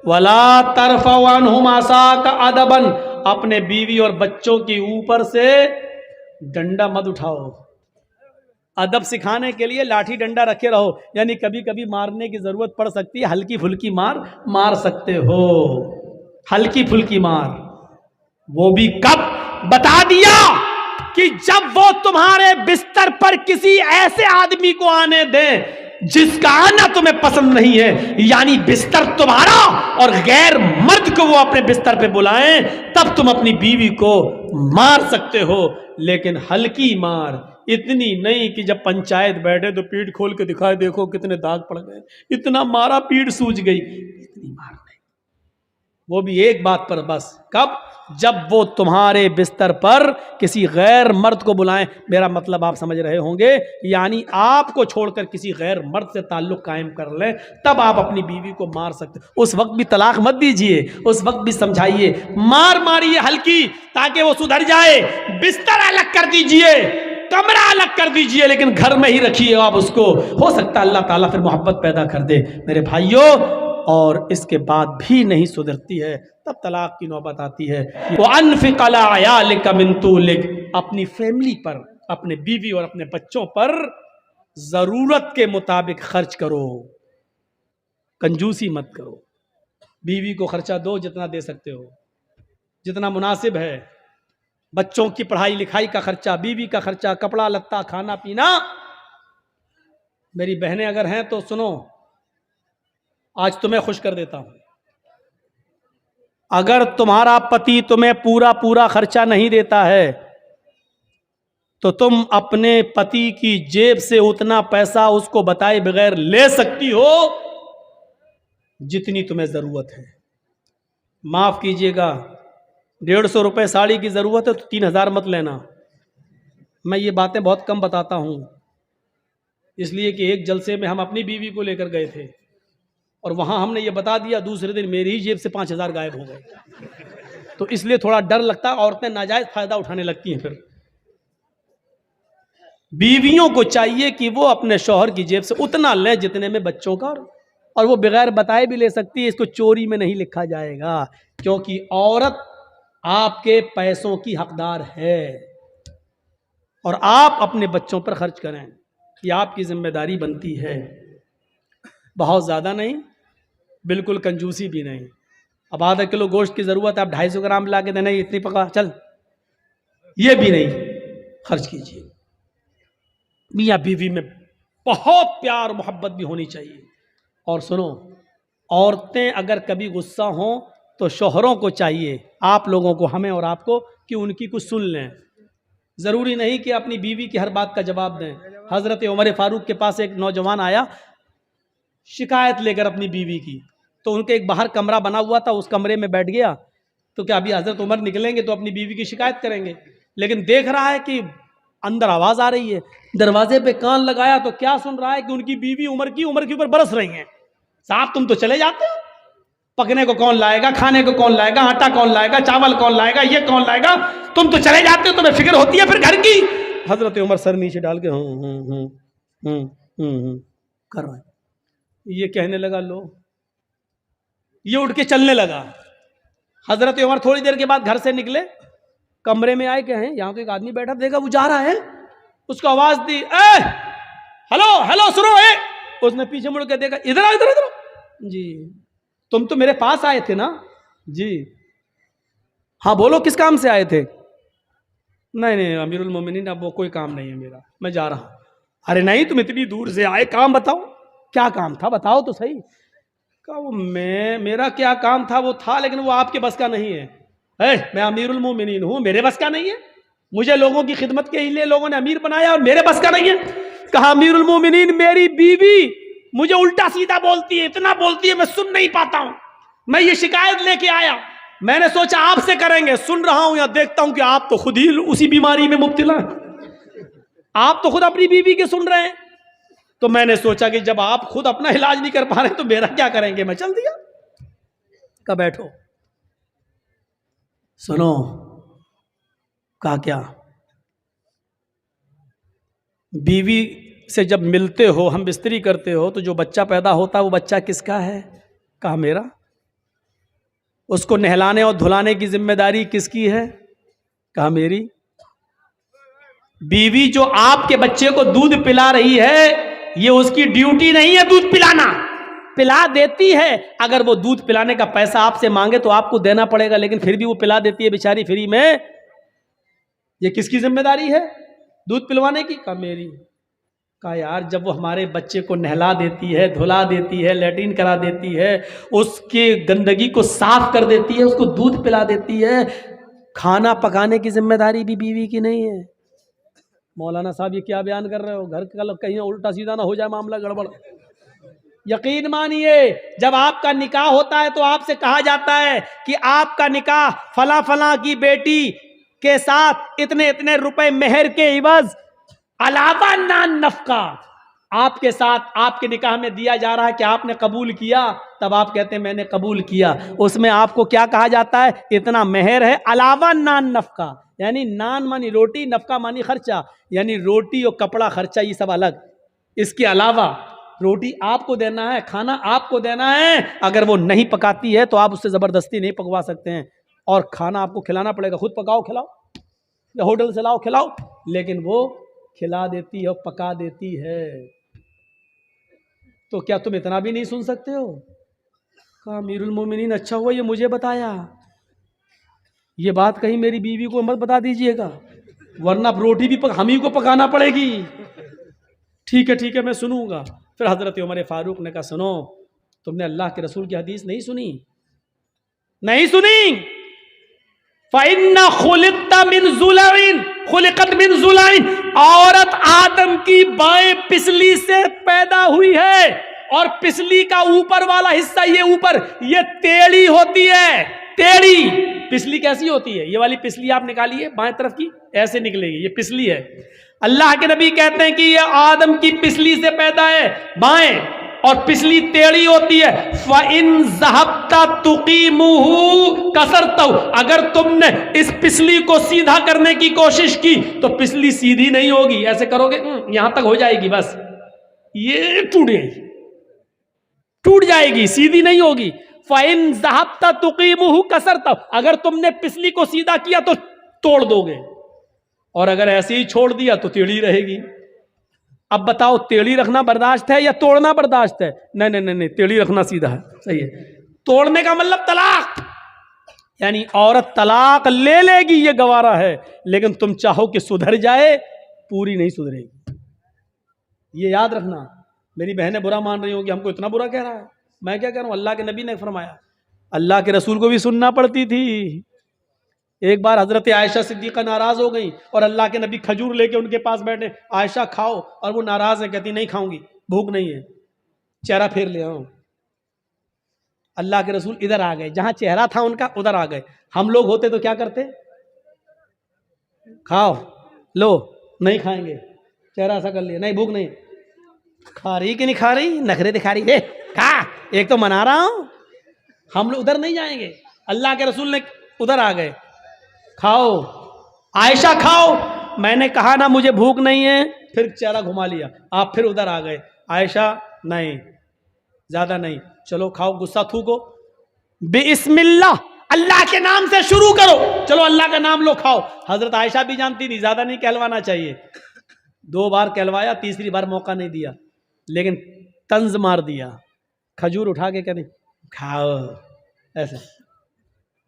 ولا ترفع عنہم عصاک ادبا، اپنے بیوی اور بچوں کے اوپر سے ڈنڈا مت اٹھاؤ. ادب سکھانے کے لیے لاٹھی ڈنڈا رکھے رہو، یعنی کبھی کبھی مارنے کی ضرورت پڑ سکتی ہے، ہلکی پھلکی مار سکتے ہو، ہلکی پھلکی مار. وہ بھی کب؟ بتا دیا کہ جب وہ تمہارے بستر پر کسی ایسے آدمی کو آنے دیں جس کا آنا تمہیں پسند نہیں ہے، یعنی بستر تمہارا اور غیر مرد کو وہ اپنے بستر پہ بلائیں، تب تم اپنی بیوی کو مار سکتے ہو. لیکن ہلکی مار، اتنی نہیں کہ جب پنچایت بیٹھے تو پیٹھ کھول کے دکھائے دیکھو کتنے داغ پڑ گئے، اتنا مارا پیٹھ سوج گئی، اتنی مار نہیں. وہ بھی ایک بات پر بس، کب؟ جب وہ تمہارے بستر پر کسی غیر مرد کو بلائیں. میرا مطلب آپ سمجھ رہے ہوں گے، یعنی آپ کو چھوڑ کر کسی غیر مرد سے تعلق قائم کر لیں تب آپ اپنی بیوی کو مار سکتے. اس وقت بھی طلاق مت دیجئے، اس وقت بھی سمجھائیے، ماریے ہلکی تاکہ وہ سدھر جائے. بستر الگ کر دیجئے، کمرہ الگ کر دیجئے، لیکن گھر میں ہی رکھیے آپ اس کو. ہو سکتا ہے اللہ تعالیٰ پھر محبت پیدا کر دے. میرے بھائیوں، اور اس کے بعد بھی نہیں سدھرتی ہے تب طلاق کی نوبت آتی ہے. وَأَنفِقْ عَلَىٰ عِيَالِكَ مِن طُولِكَ، اپنی فیملی پر، اپنے بیوی اور اپنے بچوں پر ضرورت کے مطابق خرچ کرو، کنجوسی مت کرو. بیوی کو خرچہ دو جتنا دے سکتے ہو، جتنا مناسب ہے. بچوں کی پڑھائی لکھائی کا خرچہ، بیوی کا خرچہ، کپڑا لتا، کھانا پینا. میری بہنیں اگر ہیں تو سنو، آج تمہیں خوش کر دیتا ہوں. اگر تمہارا پتی تمہیں پورا خرچہ نہیں دیتا ہے تو تم اپنے پتی کی جیب سے اتنا پیسہ اس کو بتائے بغیر لے سکتی ہو جتنی تمہیں ضرورت ہے. معاف کیجئے گا، 150 روپے ساڑی کی ضرورت ہے تو 3000 مت لینا. میں یہ باتیں بہت کم بتاتا ہوں، اس لیے کہ ایک جلسے میں ہم اپنی بیوی کو لے کر گئے تھے اور وہاں ہم نے یہ بتا دیا، دوسرے دن میری ہی جیب سے 5000 غائب ہو گئے. تو اس لیے تھوڑا ڈر لگتا ہے، عورتیں ناجائز فائدہ اٹھانے لگتی ہیں. پھر بیویوں کو چاہیے کہ وہ اپنے شوہر کی جیب سے اتنا لیں جتنے میں بچوں کا، اور وہ بغیر بتائے بھی لے سکتی ہے. اس کو چوری میں نہیں لکھا جائے گا، کیونکہ عورت آپ کے پیسوں کی حقدار ہے اور آپ اپنے بچوں پر خرچ کریں، یہ آپ کی ذمہ داری بنتی ہے. بہت زیادہ نہیں، بالکل کنجوسی بھی نہیں. اب آدھا کلو گوشت کی ضرورت ہے، آپ 250 گرام لا کے دینا، اتنی پکا چل، یہ بھی نہیں خرچ کیجیے. میاں بیوی میں بہت پیار محبت بھی ہونی چاہیے. اور سنو، عورتیں اگر کبھی غصہ ہوں تو شوہروں کو چاہیے، آپ لوگوں کو، ہمیں اور آپ کو، کہ ان کی کچھ سن لیں. ضروری نہیں کہ اپنی بیوی کی ہر بات کا جواب دیں. حضرت عمر فاروق کے پاس ایک نوجوان آیا شکایت لے کر اپنی بیوی کی، تو ان کے ایک باہر کمرہ بنا ہوا تھا، اس کمرے میں بیٹھ گیا. تو کیا ابھی حضرت عمر نکلیں گے تو اپنی بیوی کی شکایت کریں گے؟ لیکن دیکھ رہا ہے کہ اندر آواز آ رہی ہے، دروازے پہ کان لگایا تو کیا سن رہا ہے کہ ان کی بیوی عمر کے اوپر برس رہی ہیں. صاحب تم تو چلے جاتے ہو، پکنے کو کون لائے گا، کھانے کو کون لائے گا، آٹا کون لائے گا، چاول کون لائے گا، یہ کون لائے گا، تم تو چلے جاتے ہو، تمہیں فکر ہوتی ہے پھر گھر کی. حضرت عمر سر نیچے ڈال کے کر رہے ہیں. یہ کہنے لگا، لو، یہ اٹھ کے چلنے لگا. حضرت عمر تھوڑی دیر کے بعد گھر سے نکلے، کمرے میں آئے، کہیں یہاں تو ایک آدمی بیٹھا، دیکھا وہ جا رہا ہے، اس کو آواز دی، اے ہلو سنو. اس نے پیچھے مڑ کے دیکھا، ادھر آؤ. جی تم تو میرے پاس آئے تھے نا؟ جی ہاں بولو کس کام سے آئے تھے؟ نہیں امیر المومنین اب وہ کوئی کام نہیں ہے میرا، میں جا رہا ہوں. ارے نہیں، تم اتنی دور سے آئے، کام بتاؤ. کیا کام تھا بتاؤ تو صحیح. میرا کیا کام تھا وہ تھا، لیکن وہ آپ کے بس کا نہیں ہے. میں امیر المومنین ہوں، میرے بس کا نہیں ہے. مجھے لوگوں کی خدمت کے لیے لوگوں نے امیر بنایا اور میرے بس کا نہیں ہے. کہا امیر المومنین میری بیوی مجھے الٹا سیدھا بولتی ہے، اتنا بولتی ہے میں سن نہیں پاتا ہوں. میں یہ شکایت لے کے آیا، میں نے سوچا آپ سے کریں گے. سن رہا ہوں یا دیکھتا ہوں کہ آپ تو خود ہی اسی بیماری میں مبتلا ہیں، آپ تو خود اپنی بیوی کے سن رہے ہیں. تو میں نے سوچا کہ جب آپ خود اپنا علاج نہیں کر پا رہے تو میرا کیا کریں گے. میں چل دیا. کہا بیٹھو. سنو. کہا کیا؟ بیوی سے جب ملتے ہو، ہم بستری کرتے ہو، تو جو بچہ پیدا ہوتا ہے وہ بچہ کس کا ہے؟ کہا میرا. اس کو نہلانے اور دھلانے کی ذمہ داری کس کی ہے؟ کہا میری۔ بیوی جو آپ کے بچے کو دودھ پلا رہی ہے یہ اس کی ڈیوٹی نہیں ہے دودھ پلانا، پلا دیتی ہے۔ اگر وہ دودھ پلانے کا پیسہ آپ سے مانگے تو آپ کو دینا پڑے گا، لیکن پھر بھی وہ پلا دیتی ہے بیچاری فری میں۔ یہ کس کی ذمہ داری ہے دودھ پلوانے کی؟ کہا میری۔ کہا یار جب وہ ہمارے بچے کو نہلا دیتی ہے، دھلا دیتی ہے، لیٹرین کرا دیتی ہے، اس کی گندگی کو صاف کر دیتی ہے، اس کو دودھ پلا دیتی ہے، کھانا پکانے کی ذمہ داری بھی بیوی کی نہیں ہے؟ مولانا صاحب یہ کیا بیان کر رہے ہو؟ گھر کا کہیں الٹا سیدھا نہ ہو جائے معاملہ گڑبڑ۔ یقین مانیے جب آپ کا نکاح ہوتا ہے تو آپ سے کہا جاتا ہے کہ آپ کا نکاح فلاں فلاں کی بیٹی کے ساتھ اتنے اتنے روپے مہر کے عوض علاوہ نان نفقہ آپ کے ساتھ آپ کے نکاح میں دیا جا رہا ہے کہ آپ نے قبول کیا، تب آپ کہتے ہیں میں نے قبول کیا۔ اس میں آپ کو کیا کہا جاتا ہے؟ اتنا مہر ہے علاوہ نان نفقہ، یعنی نان مانی روٹی، نفقہ مانی خرچہ، یعنی روٹی اور کپڑا خرچہ یہ سب الگ، اس کے علاوہ روٹی آپ کو دینا ہے، کھانا آپ کو دینا ہے۔ اگر وہ نہیں پکاتی ہے تو آپ اس سے زبردستی نہیں پکوا سکتے ہیں، اور کھانا آپ کو کھلانا پڑے گا، خود پکاؤ کھلاؤ یا ہوٹل سے لاؤ کھلاؤ، لیکن وہ کھلا دیتی ہے اور پکا دیتی ہے۔ تو کیا تم اتنا بھی نہیں سن سکتے ہو؟ کہا امیر المومنین اچھا ہوا یہ مجھے بتایا، یہ بات کہیں میری بیوی کو مت بتا دیجئے گا ورنہ روٹی بھی ہم ہی کو پکانا پڑے گی۔ ٹھیک ہے میں سنوں گا۔ پھر حضرت عمر فاروق نے کہا سنو، تم نے اللہ کے رسول کی حدیث نہیں سنی؟ نہیں سنی؟ فَإِنَّ خُلِقْتَ مِنْ ضُلَعٍ خُلِقَتْ مِنْ ضُلَعٍ، عورت آدم کی بائیں پسلی سے پیدا ہوئی ہے، اور پسلی کا اوپر والا حصہ یہ ٹیڑھی ہوتی ہے۔ ٹیڑھی پسلی کیسی ہوتی ہے؟ یہ والی پسلی آپ نکالیے بائیں طرف کی، ایسے نکلے گی، یہ پسلی ہے۔ اللہ کے نبی کہتے ہیں کہ یہ آدم کی پسلی سے پیدا ہے بائیں، اور پسلی ٹیڑھی ہوتی ہے۔ فَإِن ذَهَبْتَ تُقِيمُهُ كَسَرْتَهُ، اگر تم نے اس پسلی کو سیدھا کرنے کی کوشش کی تو پسلی سیدھی نہیں ہوگی، ایسے کرو گے یہاں تک ہو جائے گی، بس یہ ٹوٹ جائے گی، سیدھی نہیں ہوگی۔ فَإِن ذَهَبْتَ تُقِيمُهُ كَسَرْتَهُ، اگر تم نے پسلی کو سیدھا کیا تو توڑ دو گے، اور اگر ایسے ہی چھوڑ دیا تو ٹیڑھی رہے گی۔ اب بتاؤ ٹیڑھی رکھنا برداشت ہے یا توڑنا برداشت ہے؟ نہیں، ٹیڑھی رکھنا سیدھا ہے، صحیح ہے۔ توڑنے کا مطلب طلاق، یعنی عورت طلاق لے لے گی یہ گوارا ہے، لیکن تم چاہو کہ سدھر جائے پوری نہیں سدھرے گی۔ یہ یاد رکھنا۔ میری بہنیں برا مان رہی ہوں کہ ہم کو اتنا برا کہہ رہا ہے، میں کیا کہہ رہا ہوں؟ اللہ کے نبی نے فرمایا، اللہ کے رسول کو بھی سننا پڑتی تھی۔ ایک بار حضرت عائشہ صدیقہ ناراض ہو گئی اور اللہ کے نبی کھجور لے کے ان کے پاس بیٹھے، عائشہ کھاؤ، اور وہ ناراض ہے، کہتی نہیں کھاؤں گی، بھوک نہیں ہے، چہرہ پھیر لے آؤں۔ اللہ کے رسول ادھر آ گئے، جہاں چہرہ تھا ان کا ادھر آ گئے۔ ہم لوگ ہوتے تو کیا کرتے؟ کھاؤ، لو، نہیں کھائیں گے، چہرہ ایسا کر لیا، نہیں بھوک نہیں، کھا رہی کہ نہیں کھا رہی، نخرے دکھا رہی ہے، کھا، ایک تو منا رہا ہوں۔ ہم لوگ ادھر نہیں جائیں گے، اللہ کے رسول نے ادھر آ گئے، کھاؤ عائشہ کھاؤ، میں نے کہا نا مجھے بھوک نہیں ہے، پھر چہرہ گھما لیا، آپ پھر ادھر آ گئے، عائشہ نہیں، زیادہ نہیں، چلو کھاؤ، غصہ تھوکو، بسم اللہ، اللہ کے نام سے شروع کرو، چلو اللہ کا نام لو، کھاؤ۔ حضرت عائشہ بھی جانتی تھی زیادہ نہیں کہلوانا چاہیے، 2 بار کہلوایا، تیسری بار موقع نہیں دیا، لیکن طنز مار دیا، کھجور اٹھا کے کہتے کھاؤ، ایسے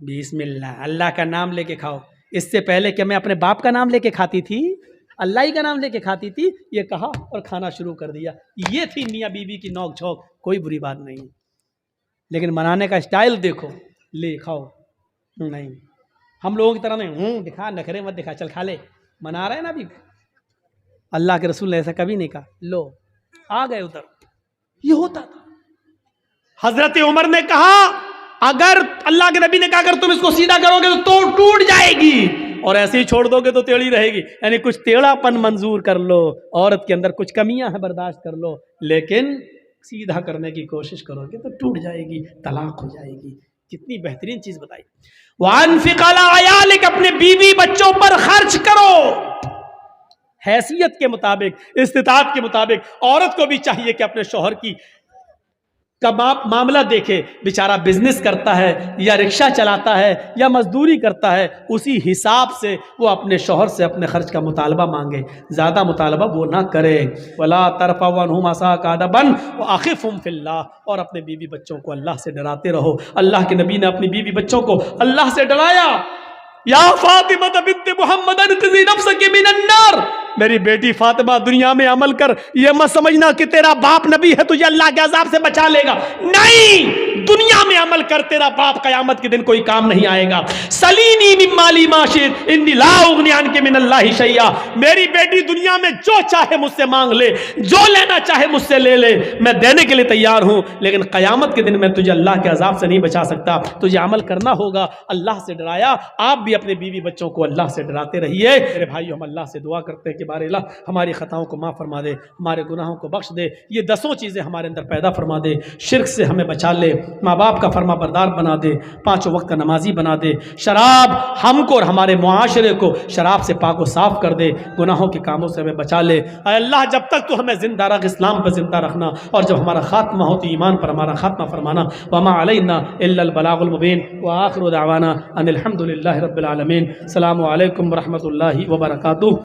بسم اللہ، اللہ کا نام لے کے کھاؤ۔ اس سے پہلے کہ میں اپنے باپ کا نام لے کے کھاتی تھی، اللہ ہی کا نام لے کے کھاتی تھی، یہ کہا اور کھانا شروع کر دیا۔ یہ تھی میاں بیوی کی نوک جھوک، کوئی بری بات نہیں، لیکن منانے کا اسٹائل دیکھو، لے کھاؤ، نہیں ہم لوگوں کی طرح نہیں، دکھا، نخرے مت دکھا، چل کھا لے، منا رہے ہیں نا بھی۔ اللہ کے رسول نے ایسا کبھی نہیں کہا، لو آ گئے ادھر، یہ ہوتا تھا۔ حضرت عمر نے کہا اگر اللہ کے نبی نے کہا اگر تم اس کو سیدھا کرو گے تو ٹوٹ جائے گی، اور ایسے ہی چھوڑ دو گے تو ٹیڑھی رہے گی، یعنی کچھ ٹیڑھا پن منظور کر لو، عورت کے اندر کچھ کمیاں ہیں برداشت کر لو، لیکن سیدھا کرنے کی کوشش کرو گے تو ٹوٹ جائے گی، طلاق ہو جائے گی۔ کتنی بہترین چیز بتائی۔ وَأَنفِقْ عَلَىٰ عَيَالِكَ، اپنے بیوی بچوں پر خرچ کرو، حیثیت کے مطابق، استطاعت کے مطابق۔ عورت کو بھی چاہیے کہ اپنے شوہر کی کا معاملہ دیکھے، بیچارہ بزنس کرتا ہے یا رکشہ چلاتا ہے یا مزدوری کرتا ہے، اسی حساب سے وہ اپنے شوہر سے اپنے خرچ کا مطالبہ مانگے، زیادہ مطالبہ وہ نہ کرے۔ وَلَا تَرْفَعُوا عَنْهُمْ عَصَاكَ عَدَبًا وَأَخِفْهُمْ فِي اللَّهِ، اور اپنے بیوی بچوں کو اللہ سے ڈراتے رہو۔ اللہ کے نبی نے اپنی بیوی بچوں کو اللہ سے ڈرایا، یا فاطمہ بنت محمد انقذی نفسک من النار، میری بیٹی فاطمہ دنیا میں عمل کر، یہ مت سمجھنا کہ تیرا باپ نبی ہے تجھے اللہ کے عذاب سے بچا لے گا، نہیں، دنیا میں عمل کر، تیرا باپ قیامت کے دن کوئی کام نہیں آئے گا۔ سلینی من مالی ما شئت انی لا اغنی عنک من اللہ شیئا، میری بیٹی دنیا میں جو چاہے مجھ سے مانگ لے، جو لینا چاہے مجھ سے لے لے، میں دینے کے لیے تیار ہوں، لیکن قیامت کے دن میں تجھے اللہ کے عذاب سے نہیں بچا سکتا، تجھے عمل کرنا ہوگا۔ اللہ سے ڈرایا، آپ بھی اپنے بیوی بچوں کو اللہ سے ڈراتے رہیے۔ میرے بھائیو، ہم اللہ سے دعا کرتے ہیں کہ بارے اللہ ہماری خطاؤں کو معاف فرما دے، ہمارے گناہوں کو بخش دے، یہ 10 چیزیں ہمارے اندر پیدا فرما دے، شرک سے ہمیں بچا لے، ماں باپ کا فرما بردار بنا دے، 5 وقت کا نمازی بنا دے، شراب ہم کو اور ہمارے معاشرے کو شراب سے پاک و صاف کر دے، گناہوں کے کاموں سے ہمیں بچا لے۔ اے اللہ، جب تک تو ہمیں زندہ رکھ، اسلام پر زندہ رکھنا، اور جب ہمارا خاتمہ ہو تو ایمان پر ہمارا خاتمہ فرمانا۔ وما علینا الا البلاغ المبین، وآخر دعوانا ان الحمد للہ رب العالمین۔ السلام علیکم ورحمۃ اللہ وبرکاتہ۔